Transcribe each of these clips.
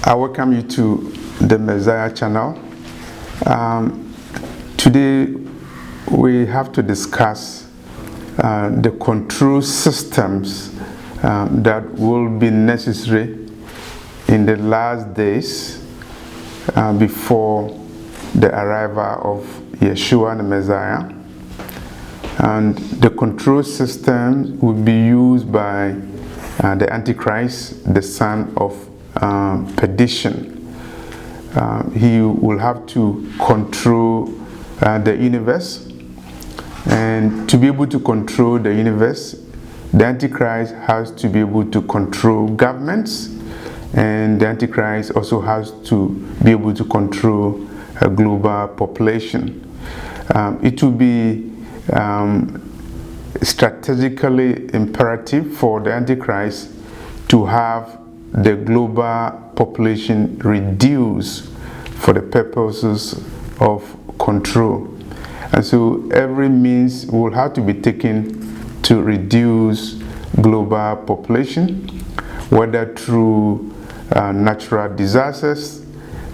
I welcome you to the Messiah channel. Today we have to discuss the control systems that will be necessary in the last days before the arrival of Yeshua the Messiah. And the control system will be used by the Antichrist, the son of perdition. He will have to control the universe, and to be able to control the universe, the Antichrist has to be able to control governments, and the Antichrist also has to be able to control a global population. It will be strategically imperative for the Antichrist to have the global population reduced for the purposes of control. And so every means will have to be taken to reduce global population, whether through natural disasters,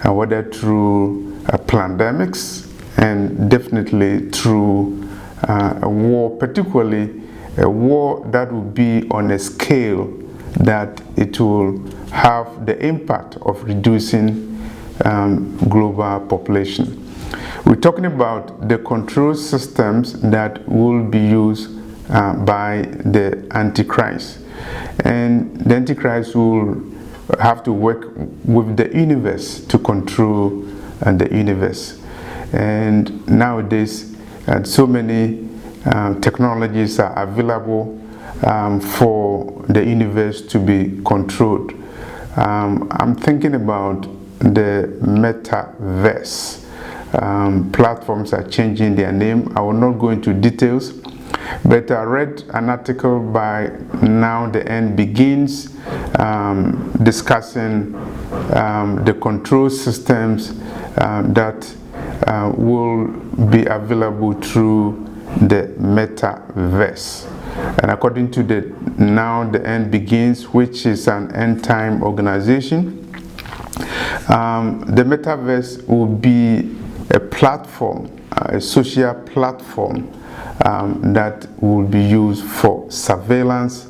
whether through pandemics, and definitely through a war, particularly a war that will be on a scale that it will have the impact of reducing global population. We're talking about the control systems that will be used by the Antichrist. And the Antichrist will have to work with the universe to control the universe. And nowadays, so many technologies are available for the universe to be controlled. I'm thinking about the metaverse. Platforms are changing their name. I will not go into details, but I read an article by Now the End Begins discussing the control systems that will be available through the metaverse. And according to the Now the End Begins, which is an end-time organization, the metaverse will be a platform, a social platform that will be used for surveillance,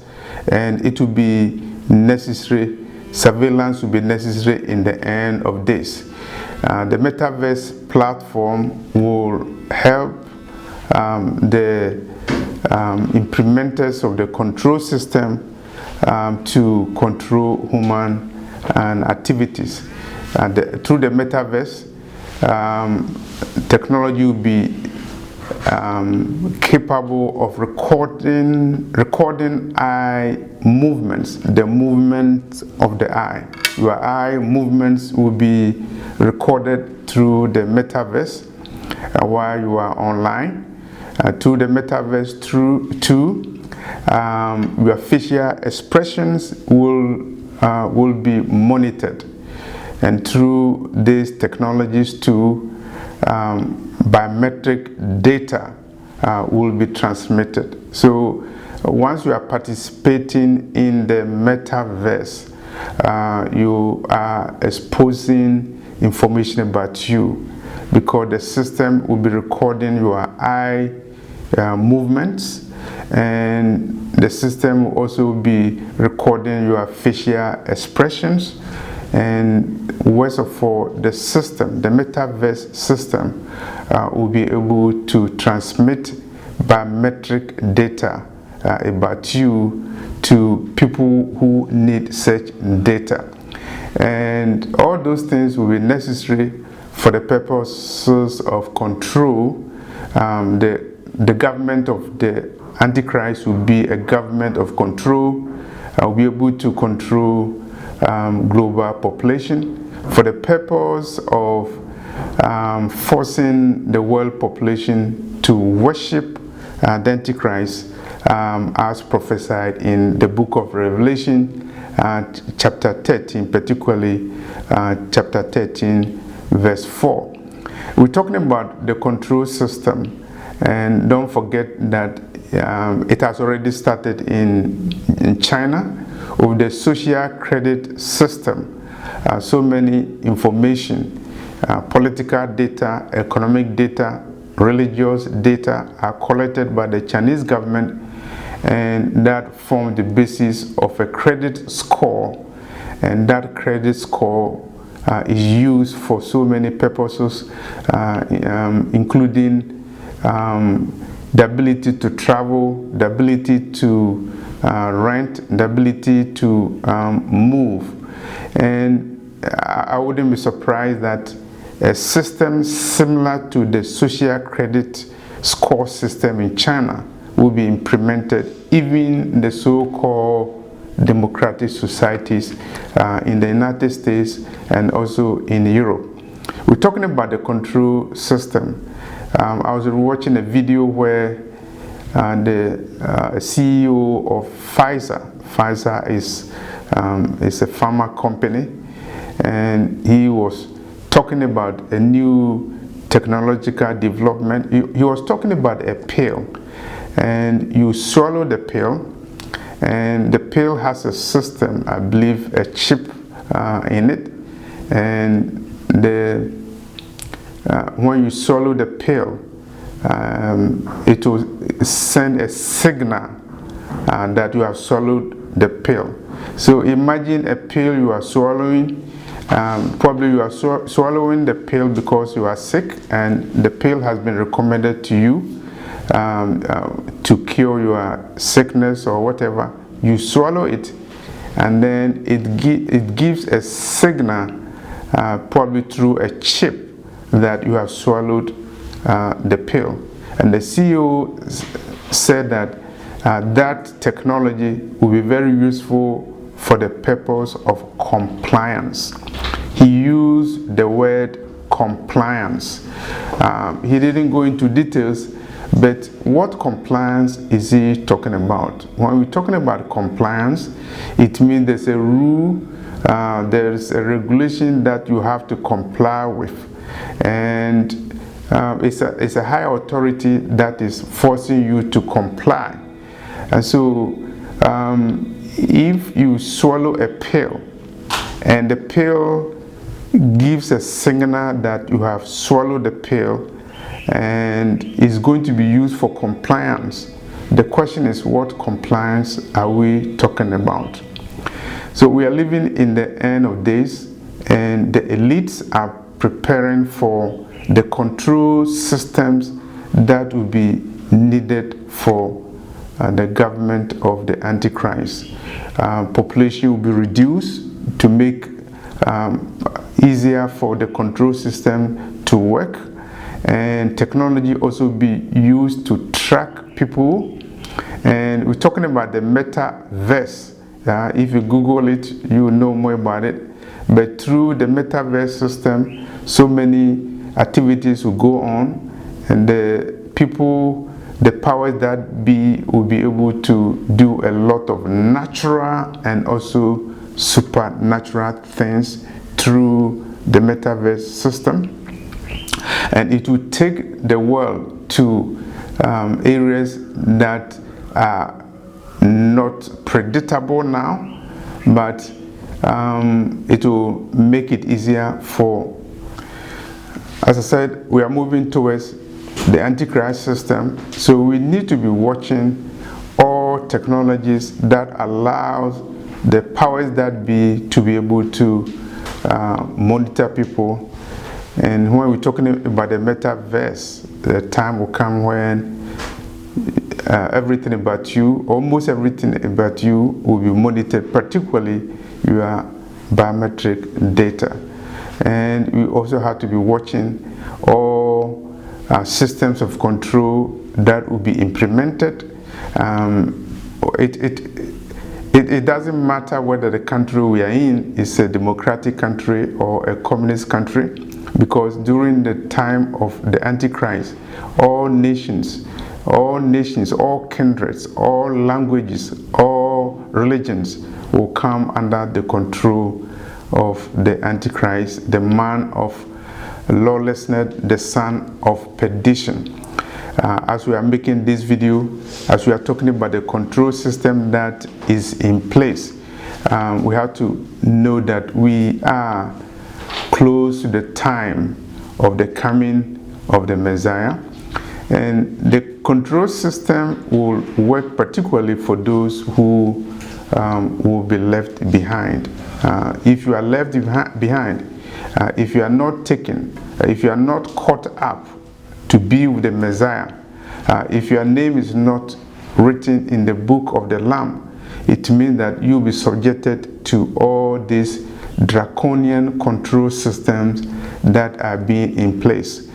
and it will be necessary. Surveillance will be necessary in the end of days. The metaverse platform will help the implementers of the control system to control human activities. Through the metaverse, technology will be capable of recording eye movements, the movements of the eye. Your eye movements will be recorded through the metaverse while you are online. Through the metaverse, your facial expressions will be monitored, and through these technologies too, biometric data will be transmitted. So once you are participating in the metaverse, you are exposing information about you, because the system will be recording your eye movements, and the system will also be recording your facial expressions. And worst of all, the system, the metaverse system, will be able to transmit biometric data about you to people who need such data. And all those things will be necessary for the purposes of control. The government of the Antichrist will be a government of control, will be able to control global population for the purpose of forcing the world population to worship the Antichrist as prophesied in the book of Revelation, chapter 13, particularly chapter 13, verse 4. We're talking about the control system, and don't forget that it has already started in China with the social credit system so many information, political data, economic data, religious data are collected by the Chinese government, and that form the basis of a credit score, and that credit score is used for so many purposes, including the ability to travel, the ability to rent, the ability to move. And I wouldn't be surprised that a system similar to the social credit score system in China will be implemented even in the so-called democratic societies in the United States and also in Europe. We're talking about the control system. I was watching a video where the CEO of Pfizer is a pharma company, and he was talking about a new technological development. He was talking about a pill, and you swallow the pill, and the pill has a system, I believe a chip in it, and when you swallow the pill, it will send a signal that you have swallowed the pill. So imagine a pill you are swallowing. Probably you are swallowing the pill because you are sick, and the pill has been recommended to you to cure your sickness or whatever. You swallow it, and then it gives a signal, probably through a chip, that you have swallowed the pill. And the CEO said that that technology will be very useful for the purpose of compliance. He used the word compliance. He didn't go into details, but what compliance is he talking about? When we're talking about compliance, it means there's a rule, there's a regulation that you have to comply with, and it's a high authority that is forcing you to comply. And so if you swallow a pill and the pill gives a signal that you have swallowed the pill and is going to be used for compliance, the question is, what compliance are we talking about? So we are living in the end of days, and the elites are preparing for the control systems that will be needed for the government of the Antichrist. Population will be reduced to make easier for the control system to work, and technology also be used to track people. And we're talking about the metaverse. If you Google it, you will know more about it. But through the metaverse system, so many activities will go on, and the people, the powers that be, will be able to do a lot of natural and also supernatural things through the metaverse system. And it will take the world to areas that are not predictable now, but it will make it easier for, as I said, we are moving towards the Antichrist system. So we need to be watching all technologies that allows the powers that be to be able to monitor people. And when we're talking about the metaverse, the time will come when everything about you, almost everything about you, will be monitored, particularly your biometric data. And we also have to be watching all systems of control that will be implemented. It doesn't matter whether the country we are in is a democratic country or a communist country, because during the time of the Antichrist, all nations, all kindreds, all languages, all religions will come under the control of the Antichrist, the man of lawlessness, the son of perdition. As we are making this video, as we are talking about the control system that is in place, we have to know that we are close to the time of the coming of the Messiah, and the control system will work particularly for those who will be left behind. If you are left behind, if you are not taken, if you are not caught up to be with the Messiah, if your name is not written in the book of the Lamb, it means that you'll be subjected to all these draconian control systems that are being in place.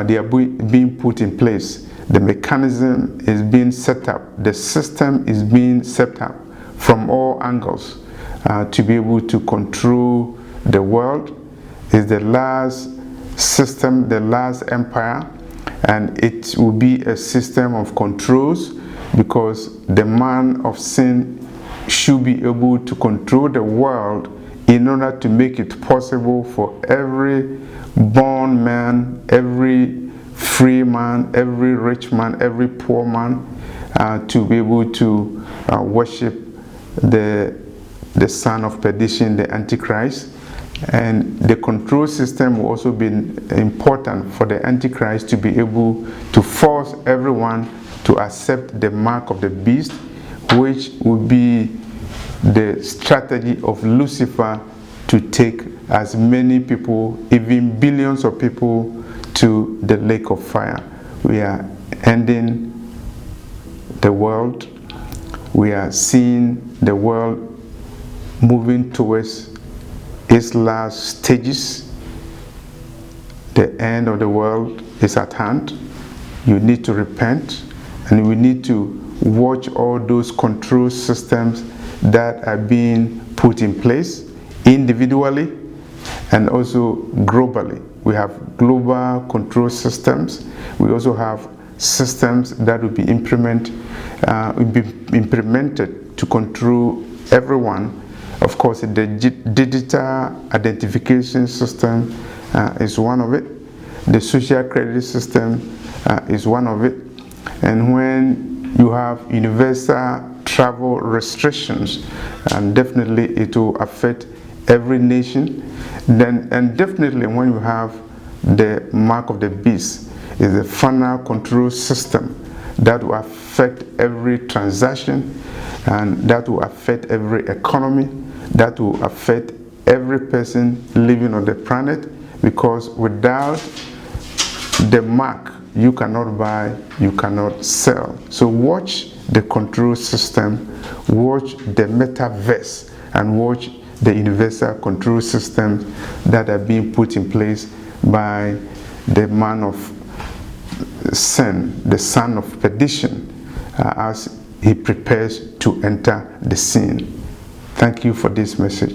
They are being put in place. The mechanism is being set up. The system is being set up from all angles to be able to control the world. It's the last system, the last empire, and it will be a system of controls, because the man of sin should be able to control the world in order to make it possible for every born man, every free man, every rich man, every poor man to be able to worship the son of perdition, the Antichrist. And the control system will also be important for the Antichrist to be able to force everyone to accept the mark of the beast, which will be the strategy of Lucifer to take as many people, even billions of people, to the lake of fire. We are ending the world. We are seeing the world moving towards its last stages. The end of the world is at hand. You need to repent, and we need to watch all those control systems that are being put in place individually and also globally. We have global control systems. We also have systems that will be implemented to control everyone. Of course, the digital identification system is one of it. The social credit system is one of it. And when you have universal travel restrictions, and definitely it will affect every nation. And definitely when you have the mark of the beast, is a final control system that will affect every transaction, and that will affect every economy, that will affect every person living on the planet, because without the mark, you cannot buy, you cannot sell. So watch the control system, watch the metaverse, and watch the universal control systems that are being put in place by the man of sin, the son of perdition, as he prepares to enter the scene. Thank you for this message.